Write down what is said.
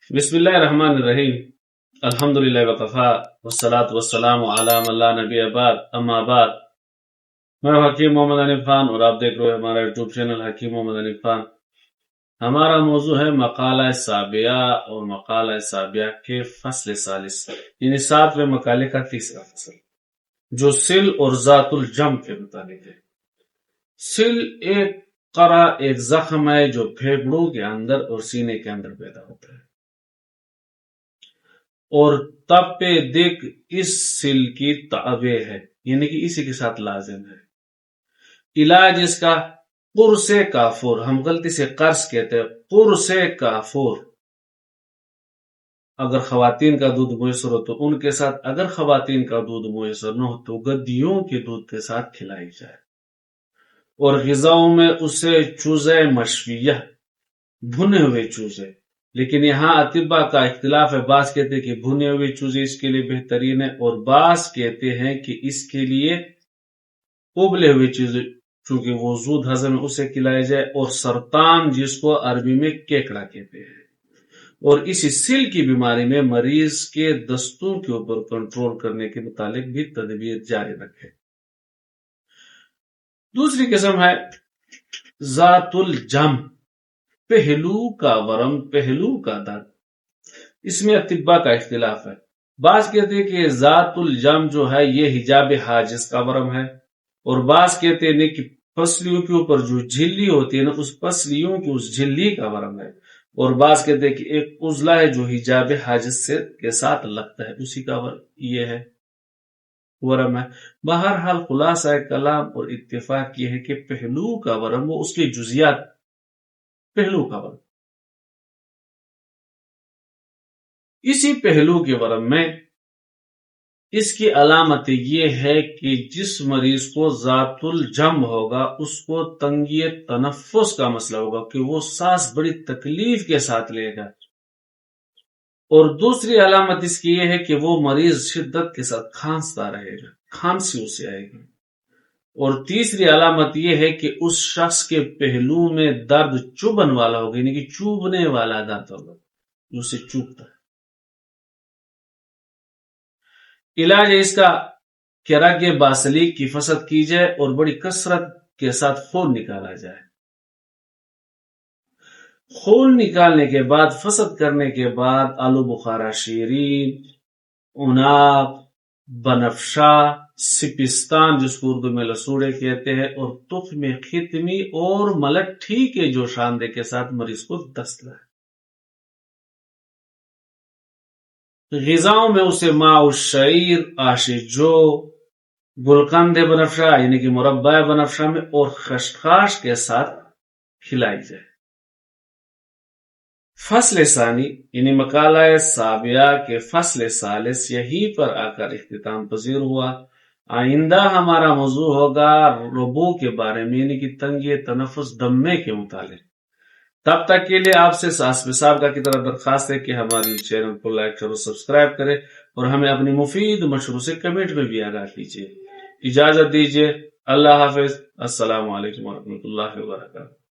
بسم اللہ الرحمن الرحیم الحمدللہ وقفا والصلاة والسلام علی من لا نبی بعد اما بعد۔ میں حکیم محمد حنیف خان اور آپ دیکھ رہے ہیں ہمارا یوٹیوب چینل حکیم محمد حنیف خان۔ ہمارا موضوع ہے مقالہ سابعہ اور مقالہ سابعہ کے فصل ثالث، یعنی 7ویں مقالے کا تیسرا فصل، جو سل اور ذات الجم کے متعلق ہے۔ سل ایک قرح، ایک زخم ہے جو پھیپھڑوں کے اندر اور سینے کے اندر پیدا ہوتا ہے، اور تپ دق اس سل کی تعبیہ ہے، یعنی کہ اسی کے ساتھ لازم ہے۔ علاج اس کا قرص کافور، ہم غلطی سے قرص کہتے ہیں، قرص کافور۔ اگر خواتین کا دودھ میسر ہو تو ان کے ساتھ، اگر خواتین کا دودھ میسر نہ ہو تو گدیوں کے دودھ کے ساتھ کھلائی جائے۔ اور غذاؤں میں اسے چوزہ مشویہ، بھنے ہوئے چوزے، لیکن یہاں اطباء کا اختلاف ہے۔ بعض کہتے ہیں کہ بھنے ہوئے چوزے اس کے لیے بہترین ہے، اور بعض کہتے ہیں کہ اس کے لیے ابلے ہوئے چوزے، چونکہ وہ زود ہضم ہے، اسے کھلایا جائے۔ اور سرطان، جس کو عربی میں کیکڑا کہتے ہیں، اور اسی سل کی بیماری میں مریض کے دستوں کے اوپر کنٹرول کرنے کے متعلق بھی تدبیر جاری رکھے۔ دوسری قسم ہے ذات الجم، پہلو کا ورم، پہلو کا درد۔ اس میں اطباء کا اختلاف ہے۔ بعض کہتے ہیں کہ ذات الجم جو ہے یہ حجاب حاجز کا ورم ہے، اور بعض کہتے ہیں کہ پسلیوں کے اوپر جو جھلی ہوتی ہے نا، اس پسلیوں کی اس جھلی کا ورم ہے، اور بعض کہتے ہیں کہ ایک عضلہ ہے جو حجاب حاجز کے ساتھ لگتا ہے، اسی کا یہ ہے ورم ہے۔ بہرحال خلاصہ کلام اور اتفاق یہ ہے کہ پہلو کا ورم، وہ اس کے جزیات، پہلو کا ورم، اسی پہلو کے ورم میں اس کی علامت یہ ہے کہ جس مریض کو ذات الجم ہوگا اس کو تنگی تنفس کا مسئلہ ہوگا، کہ وہ سانس بڑی تکلیف کے ساتھ لے گا۔ اور دوسری علامت اس کی یہ ہے کہ وہ مریض شدت کے ساتھ کھانستا رہے گا، کھانسی اسے آئے گی۔ اور تیسری علامت یہ ہے کہ اس شخص کے پہلو میں درد چبھن والا ہوگا، یعنی کہ چوبنے والا درد ہوگا، جو اسے چوبتا ہے۔ علاج اس کا کہ رگ باسلیک کی فسد کی جائے اور بڑی کثرت کے ساتھ خون نکالا جائے۔ خون نکالنے کے بعد، فسد کرنے کے بعد، آلو بخارا شیرین، عناب، بنفشہ، سپستان جس کو اردو میں لسوڑے کہتے ہیں، اور تخم ختمی اور ملٹھی کے جو شاندے کے ساتھ مریض کو دست لائے۔ غذاؤں میں اسے ماء الشعیر، آش جو، گلقند بنفشہ یعنی کہ مربع بنفشہ میں، اور خشخاش کے ساتھ کھلائی جائے۔ فصل ثانی یعنی مقالہ سابعہ کے فصل ثالث یہی پر آ کر اختتام پذیر ہوا۔ آئندہ ہمارا موضوع ہوگا ربو کے بارے میں، یعنی کہ تنگی تنفس، دمے کے متعلق۔ تب تک کے لیے آپ سے سابقہ کی طرح درخواست ہے کہ ہمارے چینل کو لائک اور سبسکرائب کریں، اور ہمیں اپنی مفید مشوروں سے کمنٹ میں بھی آگاہ کیجیے۔ اجازت دیجیے، اللہ حافظ، السلام علیکم ورحمۃ اللہ وبرکاتہ۔